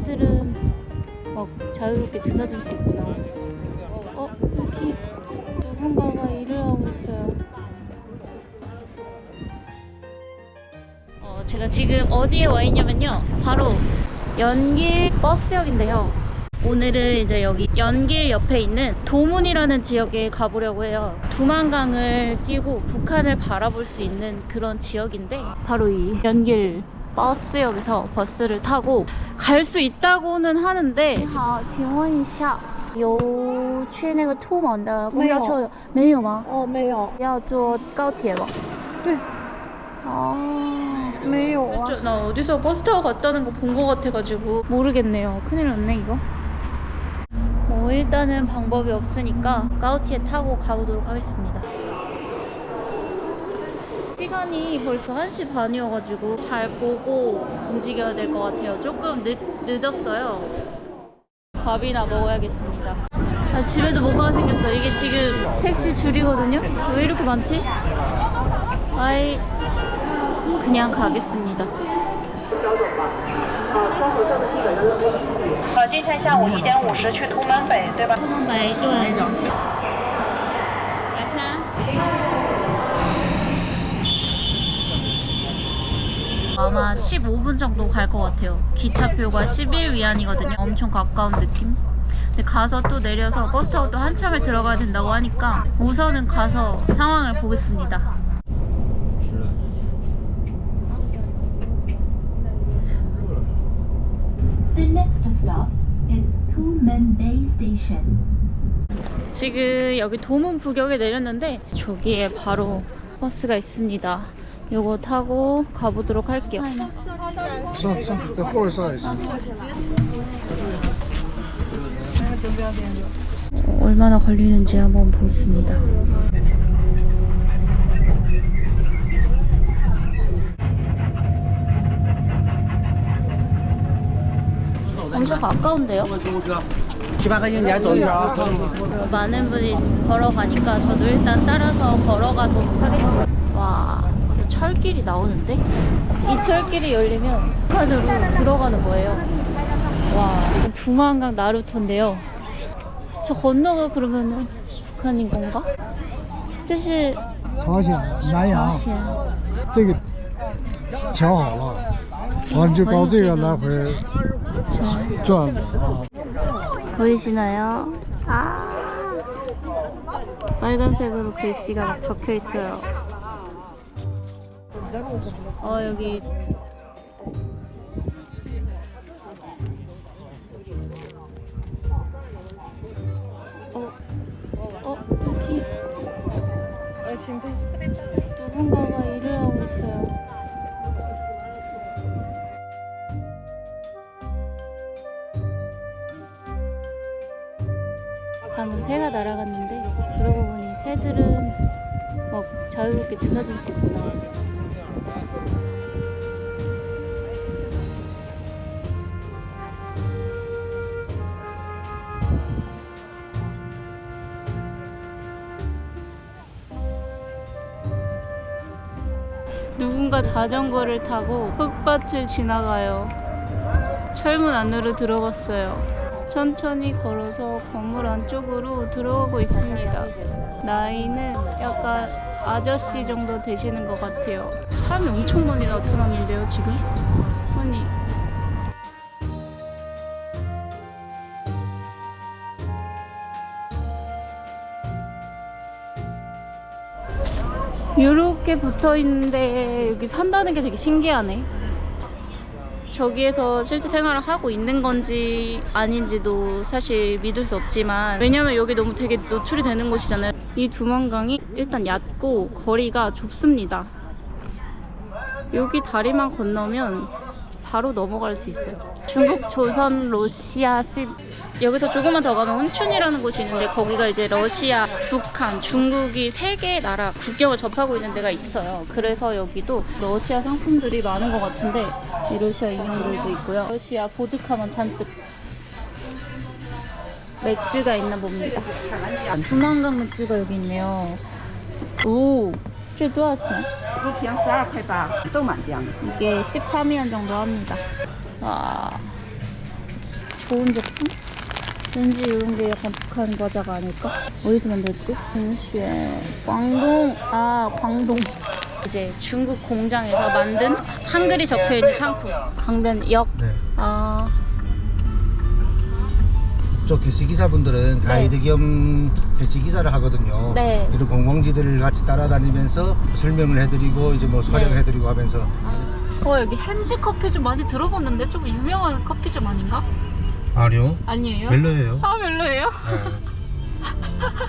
새들은 막 자유롭게 드나들 수 있구나. 여기 누군가가 일을 하고 있어요. 제가 지금 어디에 와 있냐면요, 바로 연길 버스역인데요. 오늘은 이제 여기 연길 옆에 있는 도문이라는 지역에 가보려고 해요. 두만강을 끼고 북한을 바라볼 수 있는 그런 지역인데, 바로 이 연길 버스역에서 버스를 타고 갈 수 있다고는 하는데. 你好，请问一下有去那个兔门的公交车没有吗？没有。要坐高铁吗？对。没有啊。 나 어디서 버스 타고 갔다는 거 본 거 같아가지고 모르겠네요. 큰일 났네 이거. 일단은 방법이 없으니까 가오티에 타고 가보도록 하겠습니다. 시간이 벌써 1시 반이어가지고 잘 보고 움직여야 될 것 같아요. 조금 늦었어요. 밥이나 먹어야겠습니다. 집에도 뭐가 생겼어. 이게 지금 택시 줄이거든요. 왜 이렇게 많지? 그냥 가겠습니다. 今天下午1点50去图门北，对吧？图门北，对。 아마 15분 정도 갈 것 같아요. 기차표가 10일 위안이거든요. 엄청 가까운 느낌? 근데 가서 또 내려서 버스 타고 또 한참을 들어가야 된다고 하니까 우선은 가서 상황을 보겠습니다. The next stop is Tumen-Bay Station. 지금 여기 도문부경에 내렸는데 저기에 바로 버스가 있습니다. 요거 타고 가보도록 할게요. 얼마나 걸리는지 한번 보겠습니다. 엄청 가까운데요? 많은 분이 걸어가니까 저도 일단 따라서 걸어가도록 하겠습니다. 와, 무슨 철길이 나오는데? 이 철길이 열리면 북한으로 들어가는 거예요. 와, 두만강 나루터인데요. 저 건너가 그러면은 북한인 건가? 这是朝鲜南洋，这个调好了，完了就靠这个来回转啊。 보이시나요? 빨간색으로 글씨가 막 적혀 있어요. 여기 여기 누군가가 일을 하고 있어요. 방금 새가 날아갔는데 그러고 보니 새들은 막 자유롭게 드나들 수 있구나. 누군가 자전거를 타고 흙밭을 지나가요. 철문 안으로 들어갔어요. 천천히 걸어서 건물 안쪽으로 들어가고 있습니다. 나이는 약간 아저씨 정도 되시는 것 같아요. 사람이 엄청 많이 나타나는데요, 지금? 아니. 이렇게 붙어 있는데 여기 산다는 게 되게 신기하네. 저기에서 실제 생활을 하고 있는 건지 아닌지도 사실 믿을 수 없지만, 왜냐면 여기 너무 되게 노출이 되는 곳이잖아요. 이 두만강이 일단 얕고 거리가 좁습니다. 여기 다리만 건너면 바로 넘어갈 수 있어요. 중국, 조선, 러시아, 여기서 조금만 더 가면 훈춘이라는 곳이 있는데 거기가 이제 러시아, 북한, 중국이 세 개의 나라 국경을 접하고 있는 데가 있어요. 그래서 여기도 러시아 상품들이 많은 것 같은데 이 러시아 인형들도 있고요. 러시아 보드카만 잔뜩. 맥주가 있나 봅니다. 두만강 맥주가 여기 있네요. 오, 这多少钱? 一瓶12块8，豆满浆。 이게 13위안 정도 합니다. 와, 좋은 제품? 왠지 이런 게 약간 북한 과자가 아닐까? 어디서 만들었지? 동시에 광동. 아, 광동. 이제 중국 공장에서 만든 한글이 적혀있는 상품. 강변역. 네. 아, 쪽 대시기사분들은 가이드 겸 대시기사를 하거든요. 네. 이런 관광지들을 같이 따라다니면서 설명을 해드리고 이제 뭐 촬영해드리고 하면서. 여기 현지 커피 좀 많이 들어봤는데 좀 유명한 커피점 아닌가? 아니요. 아니에요? 별로예요. 아, 별로예요?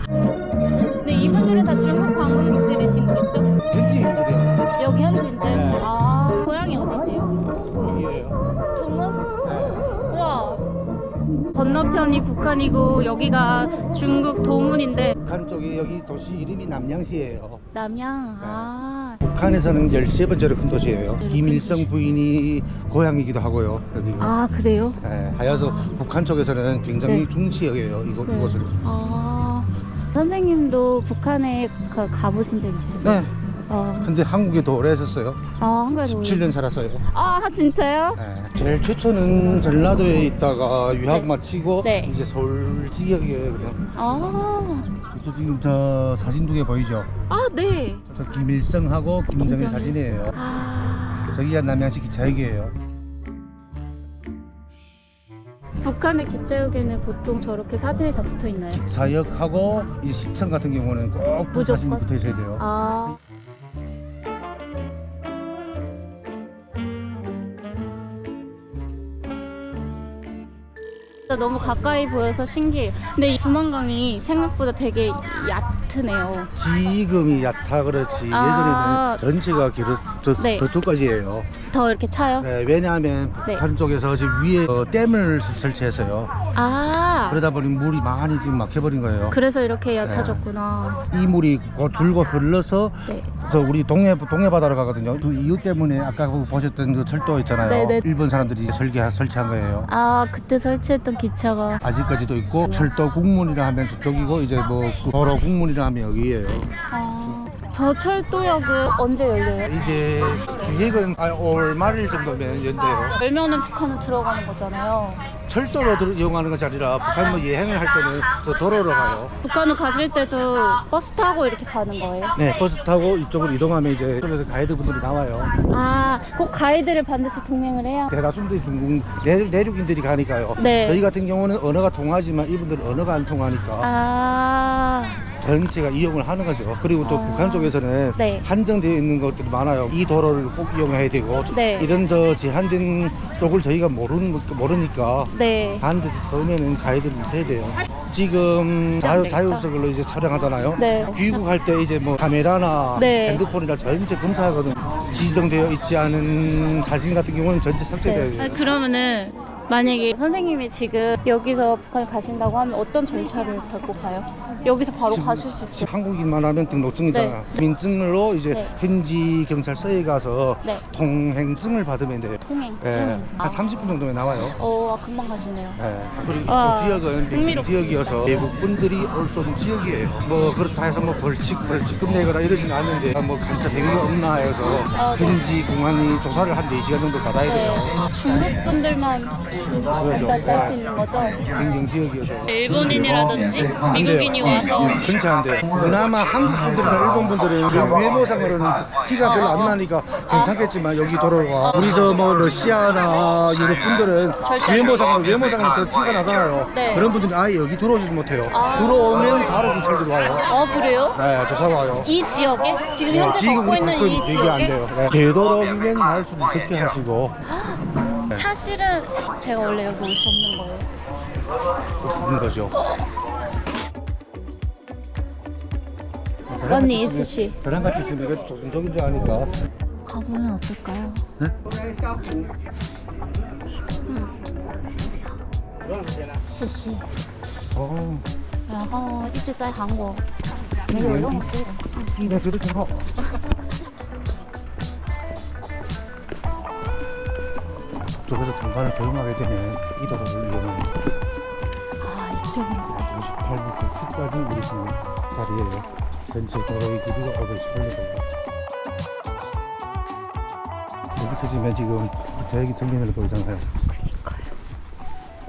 네. 근데 이분들은 다 중국 관광객들이신 거겠죠? 현지인들이요. 여기 현지인들? 네. 아, 고향이 어디세요? 여기에요. 중국? 네. 우와. 건너편이 북한이고 여기가 중국 도문인데 북한 쪽이 여기 도시 이름이 남양시예요. 남양. 아, 북한에서는 13번째로 큰 도시예요. 큰 김일성 도시. 부인이 고향이기도 하고요. 여기가. 아, 그래요? 네, 하여서 북한 쪽에서는 굉장히 네. 중시 여겨요. 네. 이곳을. 아, 선생님도 북한에 가보신 적 있으세요? 네. 아, 근데 한국에 더 오래 있었어요. 한국에서 17년 살았어요. 아, 진짜요? 네. 제일 최초는 전라도에 있다가 유학 네. 마치고 네. 이제 서울 지역이에요. 그냥. 아, 저 지금 저 사진 두 개 보이죠? 아, 네. 저 김일성하고 김정일 김정일. 사진이에요. 아, 저기가 남양시 기차역이에요. 북한의 기차역에는 보통 저렇게 사진이 다 붙어 있나요? 기차역하고 이 시청 같은 경우는 꼭 두 무조건? 사진이 붙어 있어야 돼요. 아, 진짜 너무 가까이 보여서 신기해요. 근데 이 두만강이 생각보다 되게 얕으네요. 지금이 얕아 그렇지 아. 예전에는 전체가 길어 네. 저쪽까지예요. 더 이렇게 차요? 네, 왜냐하면 네. 북한 쪽에서 지금 위에 댐을 설치했어요. 아, 그러다 보니 물이 많이 지금 막혀버린 거예요. 그래서 이렇게 얕아졌구나. 이 물이 곧 줄고 흘러서 네. 저 우리 동해 바다로 가거든요. 그 이유 때문에 아까 그 보셨던 그 철도 있잖아요. 네네. 일본 사람들이 설치한 거예요. 아, 그때 설치했던 기차가. 아직까지도 있고 철도 국문이라 하면 저쪽이고 이제 뭐그 도로 국문이라 하면 여기예요. 아, 저 철도역은 언제 열려요? 이제 계획은 올 말일 정도면 연대요. 열면은 북한은 들어가는 거잖아요. 철도로 이용하는 것이 아니라 북한 뭐 여행을 할 때는 저 도로로 가요. 북한은 가실 때도 버스 타고 이렇게 가는 거예요? 네, 버스 타고 이쪽으로 이동하면 이제 이쪽에서 가이드분들이 나와요. 아, 꼭 가이드를 반드시 동행을 해야? 대다수들이 중국 내륙인들이 가니까요. 네. 저희 같은 경우는 언어가 통하지만 이분들은 언어가 안 통하니까 아, 전체가 이용을 하는 거죠. 그리고 또 아. 북한 쪽에서는 네. 한정되어 있는 것들이 많아요. 이 도로를 꼭 이용해야 되고 네. 이런 저 제한된 쪽을 저희가 모르니까 네. 반드시 처음에는 가이드를 있어야 돼요. 지금 되겠다. 자율석으로 이제 촬영하잖아요. 네. 귀국할 때 이제 뭐 카메라나 네. 핸드폰이나 전체 검사하거든요. 지정되어 있지 않은 사진 같은 경우는 전체 삭제돼야 네. 돼요. 아니, 그러면은 만약에 선생님이 지금 여기서 북한에 가신다고 하면 어떤 절차를 밟고 가요? 여기서 바로 가실 수 있어요? 한국인만 하면 등록증이잖아. 네. 민증으로 이제 네. 현지 경찰서에 가서 네. 통행증을 받으면 돼요. 통행증? 네. 한 30분 정도면 나와요. 금방 가시네요. 네. 그리고 아, 이쪽 지역은 대기 흥미롭습니다. 지역이어서 외국 분들이 올 수 없는 지역이에요. 뭐 그렇다 해서 뭐 벌칙금 내거나 이러지는 않는데 뭐 간첩 행위가 없나 해서 네. 현지 공안이 조사를 한 4시간 정도 받아야 돼요. 중국 분들만 일단 딸 수 있는 거죠? 행정 지역이어서. 일본인이라든지 미국인이 와서 괜찮은데 그나마 한국 분들이나 일본 분들은 외모상으로는 티가 별로 안 나니까 괜찮겠지만 여기 도로가 우리 저 뭐 러시아나 유럽 분들은 외모상으로 더 티가 나잖아요. 네. 그런 분들은 아예 여기 들어오지 못해요. 들어오면 바로 경찰들이 와요. 그래요? 네, 조사 와요. 이 지역에? 지금 네, 현재 지금 걷고 있는 이 얘기 안 지역에? 돼요. 네. 되도록이면 말씀 적게 하시고 사실은 제가 원래 여기 올 수 없는 거예요. 그런 거죠. 언니 이치씨 저랑 같이 있으면 이게 조심적인 줄 아니까. 가보면 어떨까요? 네? 谢谢 어, 然后一直在韩国没有用过 이나 저도 좀 쪽에서 당관을 도용하게 되면 이 도로를 이용합니다. 이쪽으로 58m 10까지 우리 지금 자리에요. 전체 도로의 길이가 518m입니다. 여기서 지금 저기 터미널을 보이잖아요. 그니까요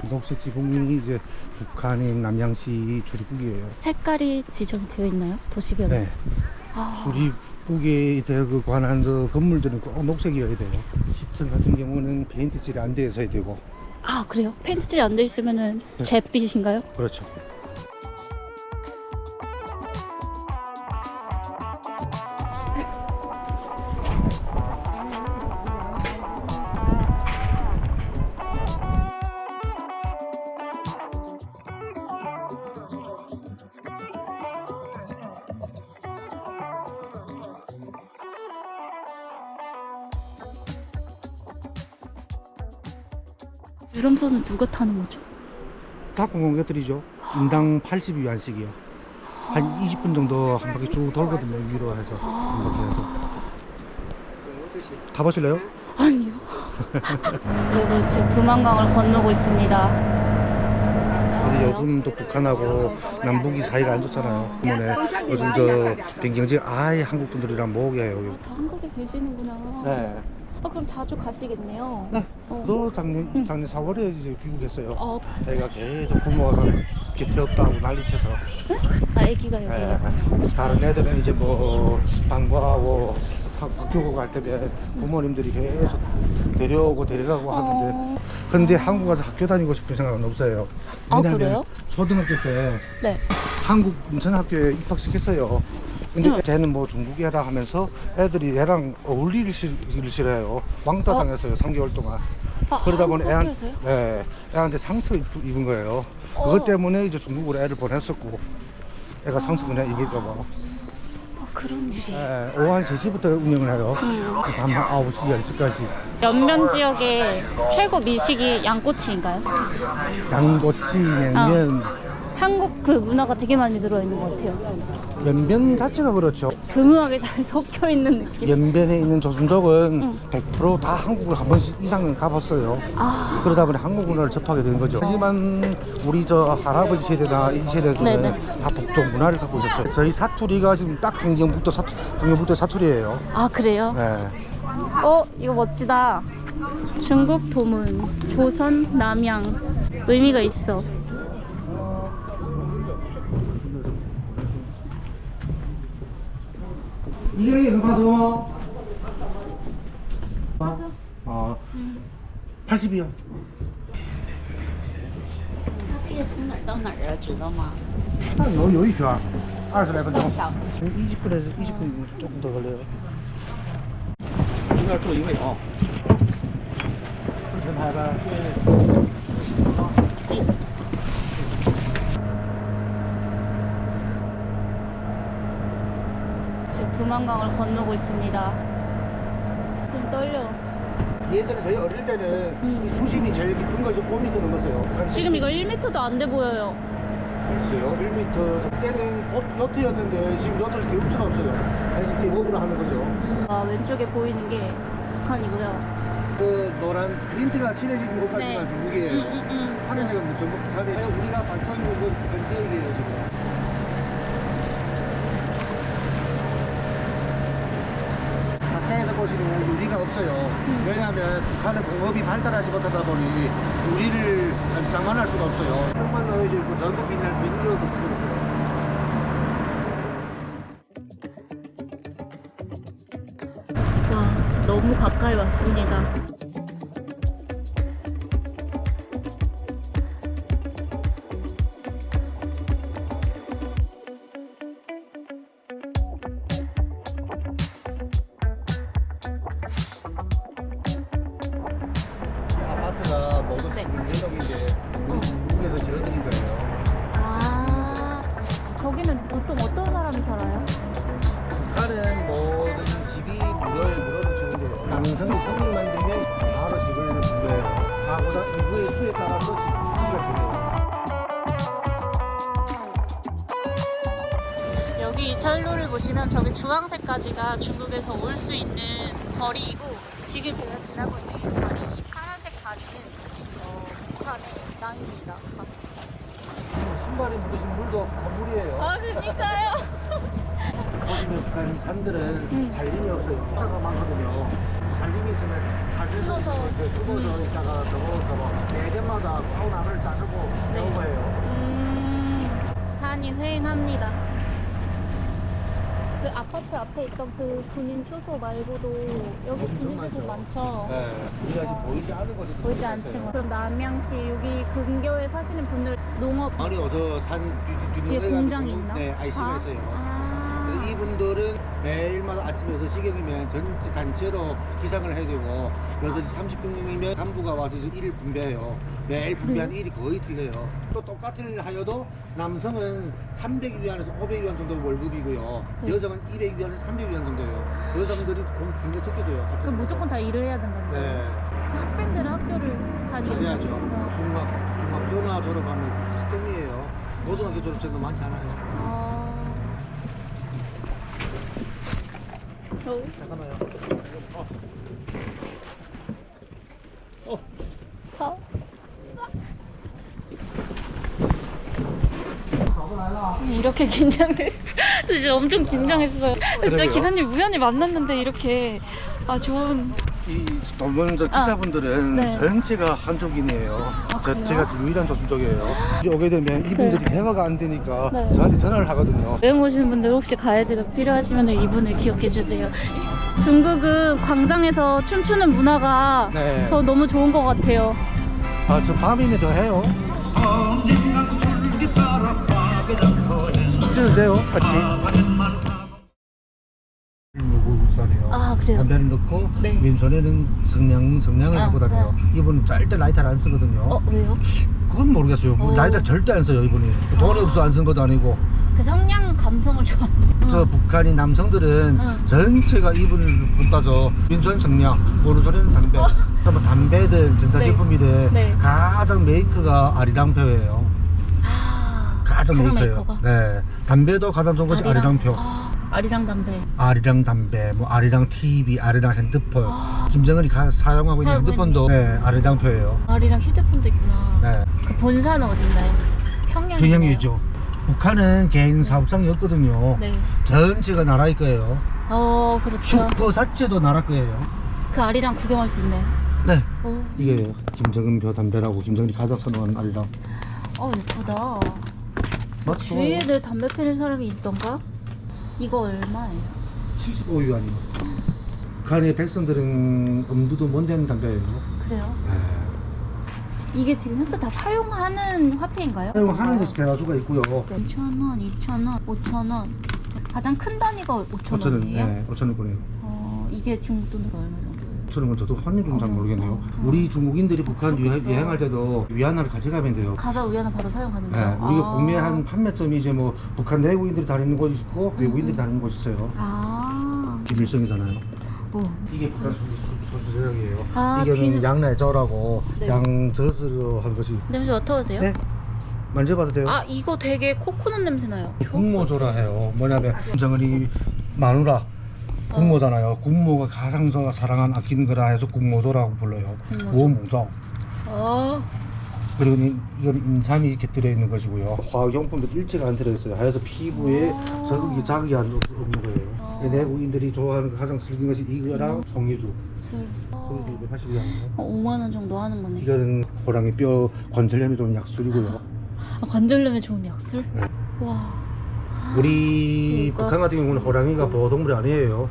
녹색 지붕이 이제 북한의 남양시 주립국이에요. 색깔이 지정이 되어 있나요? 도시별로? 네. 아, 주립국에 관한 그 건물들은 꼭 녹색이어야 돼요. 시청 같은 경우는 페인트칠이 안 되어 있어야 되고. 아 그래요? 페인트칠이 안 돼 있으면은 네. 잿빛인가요? 그렇죠. 유람선은 누가 타는 거죠? 다 공공기들이죠. 인당 80위안씩이요. 한 20분 정도 한 바퀴 쭉 돌거든요. 위로 해서 한 바퀴 해서. 타보실래요? 아니요. 그리고 지금 두만강을 건너고 있습니다. 근데 요즘도 북한하고 남북이 사이가 안 좋잖아요. 때문에 요즘 저 변경지 아예 한국 분들이랑 모으게 해요. 다 한국에 계시는구나. 네. 그럼 자주 가시겠네요. 네. 어. 너 작년 4월에 이제 귀국했어요. 어, 저희가 계속 부모가 곁에 없다고 난리쳐서. 아, 애기가 여기. 네. 다른 애들은 이제 뭐 방과하고 학교 갈 때에 부모님들이 계속 데려오고 데려가고 하는데 근데 한국 가서 학교 다니고 싶은 생각은 없어요. 아, 왜냐면 그래요? 초등학교 때 네. 한국 인천학교에 입학시켰어요. 근데 쟤는 뭐 중국애라 하면서 애들이 얘랑 어울리기 싫어요. 왕따 당했어요. 3개월 동안. 아, 그러다 보니 한국 학교에서요? 애한테 상처 입은 거예요. 그것 때문에 이제 중국으로 애를 보냈었고 애가 상처 그냥 입을까봐. 그런 일이. 네, 오후 한 3시부터 운영을 해요. 밤 9시, 10시까지. 연면 지역의 최고 미식이 양꼬치인가요? 양꼬치, 냉면, 한국 그 문화가 되게 많이 들어있는 것 같아요. 연변 자체가 그렇죠. 교묘하게 잘 섞여 있는 느낌. 연변에 있는 조선족은 100% 다 한국을 한 번씩 이상은 가봤어요. 아, 그러다 보니 한국 문화를 접하게 된 거죠. 하지만 우리 저 할아버지 세대나 이 세대들은 네네. 다 북쪽 문화를 갖고 있었어요. 저희 사투리가 지금 딱 강경북도 사투리예요. 아 그래요? 네. 이거 멋지다. 중국 도문, 조선 남양 의미가 있어. 이게能 봐서 맞아. 80이요. 这个从哪儿到哪儿啊？知道吗？有一圈，20来分钟。20분에서 20분 조금 더 걸려요. 您那儿住一位啊？先拍呗。 지금 두만강을 건너고 있습니다. 좀 떨려. 예전에 저희 어릴 때는 이 수심이 제일 깊은 거죠. 5m 넘었어요. 지금 이거 1m도 안 돼 보여요. 글쎄요. 1m. 그때는 요트였는데 지금 요트를 띄울 수가 없어요. 그래서 띄워으로 하는 거죠. 왼쪽에 보이는 게 북한이고요. 그 노란 린트가 칠해진 곳까지만 네. 중국이에요. 하늘색은 전부 북한이에요. 우리가 밟고 있는 건 전지역이에요 지금. 가까이서 보시면 유리가 없어요. 왜냐하면 북한의 공업이 발달하지 못하다 보니 유리를 장만할 수가 없어요. 조금만 넣어야지 그 전부 비닐로 붙여있어요. 와, 진짜 너무 가까이 왔습니다. 아파트가 모두 네. 연옥인데 중국에서 지어드린 거예요. 아, 저기는 보통 어떤 사람이 살아요? 북한은 모든 집이 무료로 주는 거예요. 남성이 성인만 되면 바로 집을 분배해요. 가구나 인구의 수에 따라서 집기가 중요해요. 여기 철로를 보시면 저기 주황색까지가 중국에서 올 수 있는 거리이고 지금 제가 지나고 있는 이 다리, 이 파란색 다리는 북한의 땅입니다. 신발에 묻으신 물도 건물이에요. 아, 그러니까요. 보시면 북한 산들은 산림이 없어요. 산가 많거든요. 산림이 있으면 숨어서 있다가 넘어올까봐 매년마다 파우나무를 자르고 넣은 거예요. 산이 휑합니다. 그 아파트 앞에 있던 그 군인 초소 말고도 여기 군인들도 많죠. 네. 우리가 지금 보이지 않은 거죠. 보이지 않지만. 그럼 남양시 여기 근교에 사시는 분들 농업 아니요, 저산 뒤에 공장이 있나? 네, IC가 있어요. 아. 이분들은 매일마다 아침에 6시경이면 전체 단체로 기상을 해야 되고 6시 30분경이면 간부가 와서 일을 분배해요. 매일 분배하는 일이 거의 틀려요. 또 똑같은 일을 하여도 남성은 300위안에서 500위안 정도 월급이고요. 네. 여성은 200위안에서 300위안 정도예요. 여성들이 돈 굉장히 적게 줘요. 그럼 무조건 다 일을 해야 된다는 거예요? 네. 학생들은 학교를 다니는 그래야죠. 거죠? 중학교나 졸업하면 땡이에요. 고등학교 졸업생도 많지 않아요. 잠깐만요. 이렇게 긴장됐어. 진짜 엄청 긴장했어요. 진짜 그래요? 기사님 우연히 만났는데 이렇게 좋은. 이 동명적 기사분들은 네. 전체가 한족인이에요. 그래요? 제가 유일한 조선족이에요. 여기 오게 되면 이분들이 대화가 안 되니까 네. 저한테 전화를 하거든요. 여행 오시는 분들 혹시 가이드가 필요하시면 이분을 기억해 주세요. 중국은 광장에서 춤추는 문화가 네. 저 너무 좋은 것 같아요. 아, 저 밤이면 더 해요. 쓰셔도 돼요, 같이. 아, 그래요? 담배를 넣고 네. 왼손에는 성냥을 갖고 다녀요. 이분은 절대 라이터를 안 쓰거든요. 왜요? 그건 모르겠어요. 라이터를 절대 안 써요, 이분이. 돈이 없어 안 쓴 것도 아니고. 그 성냥 감성을 좋아하는. 그래서 북한이 남성들은 전체가 이분을 붙다죠. 왼손 성냥, 오른손에는 담배. 뭐 담배든 전자제품이든 네. 가장 메이크가 아리랑표예요. 가장 메이크예요. 메이커가? 네, 담배도 가장 좋은 것이 아리랑표. 아리랑 담배. 아리랑 담배, 뭐 아리랑 TV, 아리랑 핸드폰. 김정은이 사용하고 있는 핸드폰도 네, 아리랑표예요. 아리랑 휴대폰도 있구나. 네, 그 본사는 어딘가요? 평양이요. 평양이죠. 북한은 개인 사업장이 없거든요. 네. 전체가 나라일 거예요. 그렇죠. 슈퍼 자체도 나라 거예요. 그 아리랑 구경할 수 있네. 네, 오. 이게 김정은표 담배라고 김정은이 가장 선호하는 아리랑. 예쁘다. 맞죠? 주위에 내 담배 피는 사람이 있던가? 이거 얼마예요? 75위안이요. 북한의 백성들은 엄두도 못 내는 담배예요. 그래요? 네. 이게 지금 현재 다 사용하는 화폐인가요? 사용하는 것이 대다수가 있고요. 5,000원, 2,000원, 5,000원. 가장 큰 단위가 5,000원이에요? 네, 5,000원이에요. 이게 중국 돈으로 얼마 정도? 5,000원 저도 환율 좀 잘 모르겠네요. 우리 중국인들이 북한 여행할 때도 위안화를 가져가면 돼요. 가자 우연은 바로 사용 네, 가능해요? 우리가 구매한 판매점이 이제 뭐 북한 내국인들이 다니는 곳이 있고 외국인들이 다니는 곳이 있어요. 비밀성이잖아요. 이게 북한 소주제약이에요. 이게 비누. 양내저라고 네. 양젖으로 한 것이. 냄새 맡아보세요. 네, 만져봐도 돼요. 이거 되게 코코넛 냄새 나요. 국모조라 해요. 뭐냐면 김정은이 마누라 국모잖아요. 국모가 가장 사랑한 아끼는 거라 해서 국모조라고 불러요. 구호모조. 그리고 이건 인삼이 이렇게 들어있는 것이고요. 화학용품도 일체가 안 들어있어요. 하여서 피부에 자극이 안 없는 거예요. 내국인들이 좋아하는 가장 즐긴 것이 이거랑 송유주. 송유주 280원. 5만 원 정도 하는 거네. 이거는 호랑이 뼈 관절염에 좋은 약술이고요. 관절염에 좋은 약술? 네. 와. 우리 그러니까. 북한 같은 경우는 호랑이가 보호동물이 아니에요.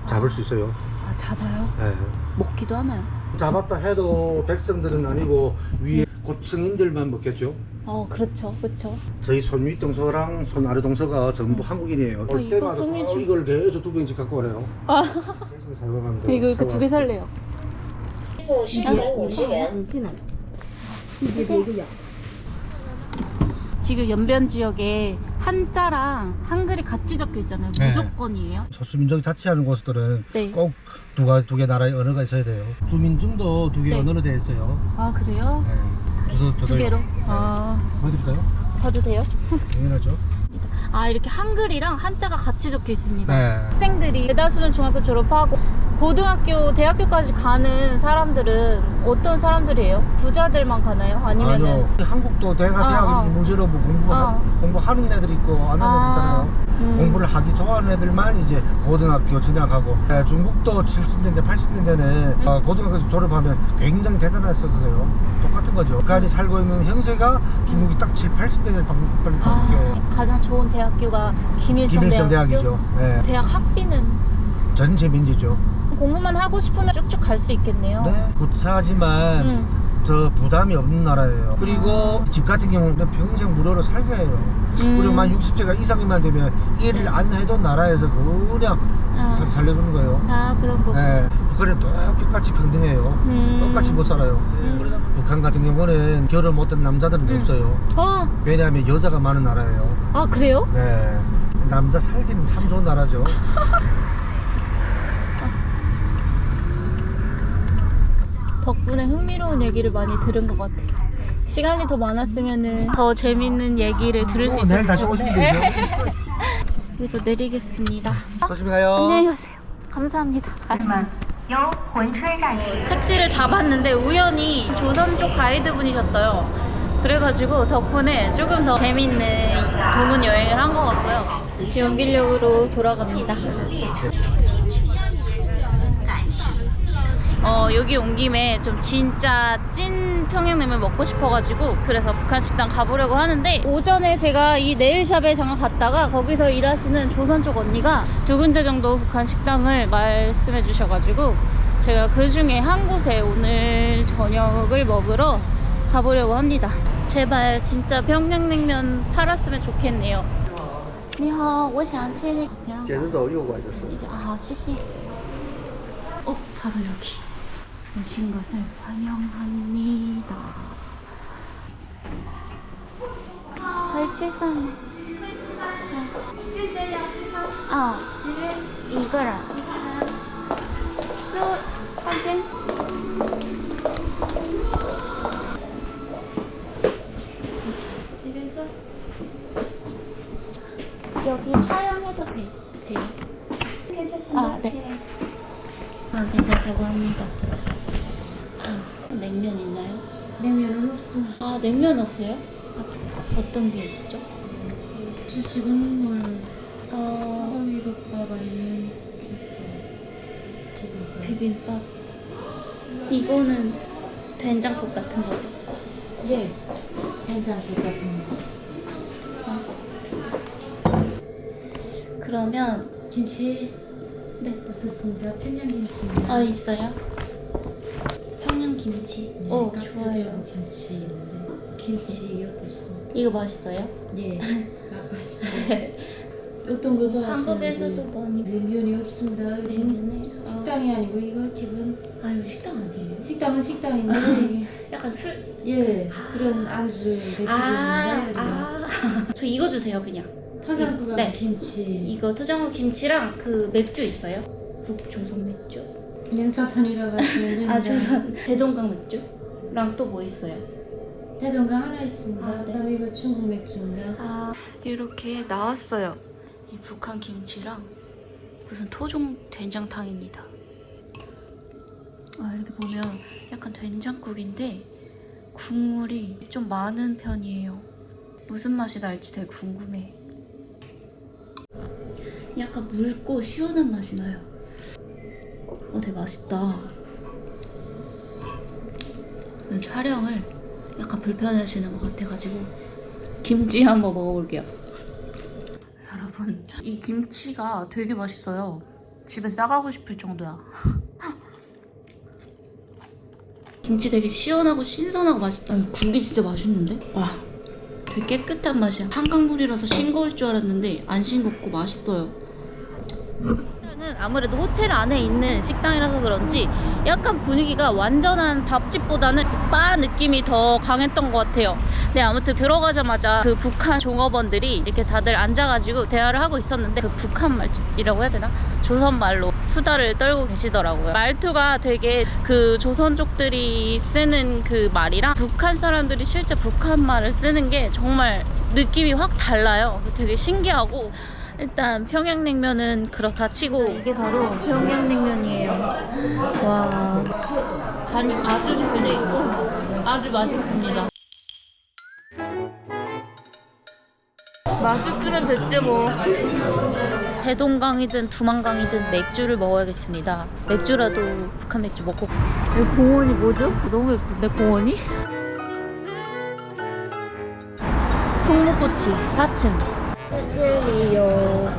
잡을 수 있어요. 잡아요? 네. 먹기도 하나요? 잡았다 해도 백성들은 아니고 위에 고층인들만 먹겠죠. 그렇죠. 그렇죠. 저희 손 윗동서랑 손 아래동서가 전부 한국인이에요. 올 이거 때마다 송이주. 이걸 계속 2병씩 갖고 오래요. 그래서 사용합니다. 이거 이렇게 2개 살래요. 지금 연변 지역에 한자랑 한글이 같이 적혀 있잖아요. 네. 무조건이에요? 소수민족 자치하는 곳들은 네. 꼭 두 개 나라의 언어가 있어야 돼요. 주민증도 2개 네. 언어로 되어 있어요. 그래요? 네. 두 개로? 보여드릴까요? 봐도 돼요? 당연하죠. 이렇게 한글이랑 한자가 같이 적혀 있습니다. 네. 학생들이 대다수는 중학교 졸업하고 고등학교, 대학교까지 가는 사람들은 어떤 사람들이에요? 부자들만 가나요? 아니면은 아니요. 한국도 대학 문제로 뭐 공부하는 애들이 있고 안 하는 애들 있잖아요. 공부를 하기 좋아하는 애들만 이제 고등학교 진학하고 중국도 70년대 80년대는 고등학교 졸업하면 굉장히 대단했었어요. 똑같은 거죠. 북한이 살고 있는 형세가 중국이 딱 70, 80년대 바뀌게 가장 좋은 대학교가 김일성 김일성 대학이죠. 네. 대학 학비는 전체 민지죠. 공부만 하고 싶으면 쭉쭉 갈 수 있겠네요. 네. 구차하지만 저 부담이 없는 나라예요. 그리고 집 같은 경우는 평생 무료로 살게 해요. 그리고 만 60세가 이상이만 되면 일을 안 해도 나라에서 그냥 살려주는 거예요. 아, 그런 거. 네. 북한은 똑같이 평등해요. 똑같이 못 살아요. 북한 같은 경우는 결혼 못한 남자들은 없어요. 왜냐하면 여자가 많은 나라예요. 아, 그래요? 네. 남자 살기는 참 좋은 나라죠. 덕분에 흥미로운 얘기를 많이 들은 것 같아요. 시간이 더 많았으면 더 재밌는 얘기를 들을 수 있었을 내일 다시 오시면 되죠. 여기서 내리겠습니다. 조심히 가요. 안녕히 가세요. 감사합니다. 택시를 잡았는데 우연히 조선 쪽 가이드분이셨어요. 그래가지고 덕분에 조금 더 재밌는 도문 여행을 한 것 같고요. 연길역으로 돌아갑니다. 여기 온 김에 좀 진짜 찐 평양냉면 먹고 싶어가지고 그래서 북한 식당 가보려고 하는데, 오전에 제가 이 네일샵에 잠깐 갔다가 거기서 일하시는 조선 쪽 언니가 2군데 정도 북한 식당을 말씀해 주셔가지고 제가 그 중에 한 곳에 오늘 저녁을 먹으러 가보려고 합니다. 제발 진짜 평양냉면 팔았으면 좋겠네요. 你好，我想去那个。接着走右拐就是。 이제谢谢. 바로 여기 오신 것을 환영합니다. 可以吃饭吗？可以吃饭。现在要吃饭？这边一个人。坐房间。这边坐。 여기 촬영해도 돼요? 괜찮습니다. 네. 괜찮다고 합니다. 냉면 있나요? 냉면은 없습니다. 냉면 없어요? 어떤 게 있죠? 주식은 소고기덮밥 아니면 비빔밥. 이거는 된장국 같은 거죠? 예, 된장국 같은 거. 맛있을 것 같은데. 그러면 김치 네. 어떻습니까? 평양김치입니다. 있어요? 평양김치. 좋아요. 김치인데 김치 어떻습니까? 이거 맛있어요? 예, 맛있습니다. 어떤 거 좋아하시는지? 한국에서도 많이 냉면이 없습니다. 냉면에? 식당이 아니고 이거 기본 이거 식당 아니에요? 식당은 식당인데 이게 약간 술? 예, 그런 안주 대표입니다. 저 이거 주세요 그냥. 터장국하고 네. 김치. 이거 토장국 김치랑 그 맥주 있어요? 북조선 맥주? 그냥 조선이라고 하시면 됩니다. 조선 대동강 맥주랑 또 뭐 있어요? 대동강 하나 있습니다. 네. 그다음에 이거 중국 맥주입니다. 이렇게 나왔어요. 이 북한 김치랑 무슨 토종 된장탕입니다. 이렇게 보면 약간 된장국인데 국물이 좀 많은 편이에요. 무슨 맛이 날지 되게 궁금해. 약간 묽고 시원한 맛이 나요. 되게 맛있다. 촬영을 약간 불편해하시는 것 같아가지고 김치 한번 먹어볼게요. 여러분, 이 김치가 되게 맛있어요. 집에 싸가고 싶을 정도야. 김치 되게 시원하고 신선하고 맛있다. 국이 진짜 맛있는데? 와, 되게 깨끗한 맛이야. 한강물이라서 싱거울 줄 알았는데 안 싱겁고 맛있어요. 일단은 아무래도 호텔 안에 있는 식당이라서 그런지 약간 분위기가 완전한 밥집보다는 바 느낌이 더 강했던 것 같아요. 네, 아무튼 들어가자마자 그 북한 종업원들이 이렇게 다들 앉아가지고 대화를 하고 있었는데 그 북한 말이라고 해야 되나? 조선말로 수다를 떨고 계시더라고요. 말투가 되게 그 조선족들이 쓰는 그 말이랑 북한 사람들이 실제 북한 말을 쓰는 게 정말 느낌이 확 달라요. 되게 신기하고, 일단 평양냉면은 그렇다 치고 이게 바로 평양냉면이에요. 와, 간이 아주 잘 돼 있고 아주 맛있습니다. 맛있으면 됐지 뭐. 대동강이든 두만강이든 맥주를 먹어야겠습니다. 맥주라도 북한 맥주 먹고. 여기 공원이 뭐죠? 너무 예쁜데 공원이? 풍무꽃이 4층. 这里有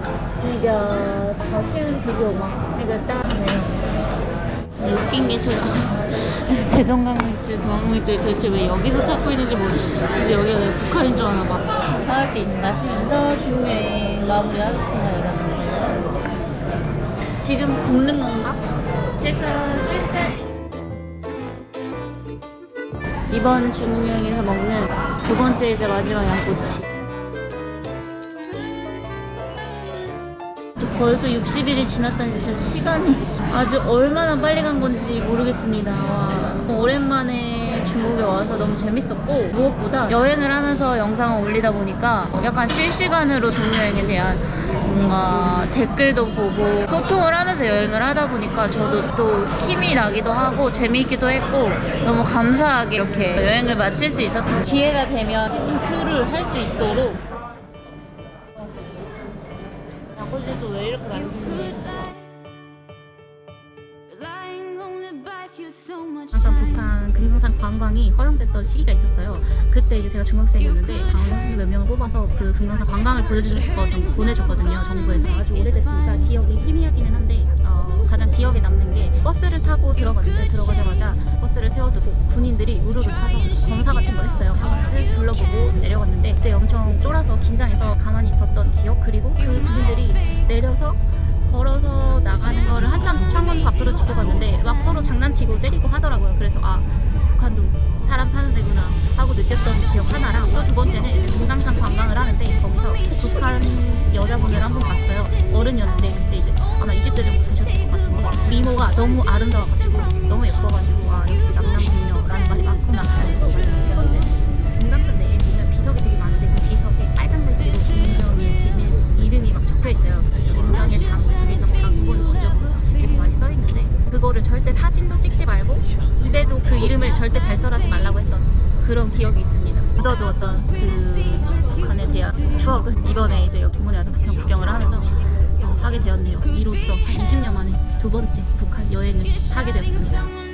那个好像啤酒吗？那个大没有。 웃긴 게 제가 대동강 맥주, 중앙 맥주 도대체 왜 여기서 찾고 있는지 모르겠어요. 여기가 내가 북한인 줄 아나 봐. 하얼빈 마시면서 중요행 마무리하겠습니다, 여러분들. 지금 굽는 건가? 제가 실제 이번 중요행에서 먹는 두 번째이자 마지막 양꼬치. 벌써 60일이 지났다니 진짜 시간이 아주 얼마나 빨리 간 건지 모르겠습니다. 와, 오랜만에 중국에 와서 너무 재밌었고 무엇보다 여행을 하면서 영상을 올리다 보니까 약간 실시간으로 중요행에 대한 뭔가 댓글도 보고 소통을 하면서 여행을 하다 보니까 저도 또 힘이 나기도 하고 재미있기도 했고 너무 감사하게 이렇게 여행을 마칠 수 있었습니다. 기회가 되면 시즌2를 할 수 있도록 아버지도 왜 이렇게 만드니? 항상 북한 금강산 관광이 허용됐던 시기가 있었어요. 그때 이제 제가 중학생이었는데 강원도 몇 명을 뽑아서 그 금강산 관광을 보내줬거든요. 정부에서. 아주 오래됐으니까 기억이 희미하기는 한데 가장 기억에 남는 게 버스를 타고 들어갔는데 들어가자마자 버스를 세워두고 군인들이 우르르 타서 검사 같은 걸 했어요. 하고 쓱 둘러보고 내려갔는데 그때 엄청 쫄아서 긴장해서 가만히 있었던 기억, 그리고 그 군인들이 내려서 걸어서 나가는 거를 한참 창문 밖으로 지켜봤는데 막 서로 장난치고 때리고 하더라고요. 그래서 아, 북한도 사람 사는 데구나 하고 느꼈던 기억 하나랑, 또 두 번째는 이제 금강산 관광을 하는데 거기서 북한 여자분을 한번 봤어요. 어른이었는데 그때 이제 아마 20대 정도 되셨을 것 같은데 미모가 너무 아름다워가지고 너무 예뻐가지고 아, 역시 남남국녀라는 말이 맞구나. 세 번째, 금강산 내에 보면 비석이 되게 많은데 그 비석에 빨간 글씨로 김정일 이름이 막 적혀있어요. 김정일 장, 김일성 장군 먼저 이렇게 많이 써있는데 그거를 절대 사진도 찍지 말고 입에도 그 이름을 절대 발설하지 말라고 했던 그런 기억이 있습니다. 묻어두었던 그 북한에 대한 추억은 이번에 이제 동문회 와서 북한 구경을 하면서 하게 되었네요. 이로써 한 20년 만에 두 번째 북한 여행을 하게 되었습니다.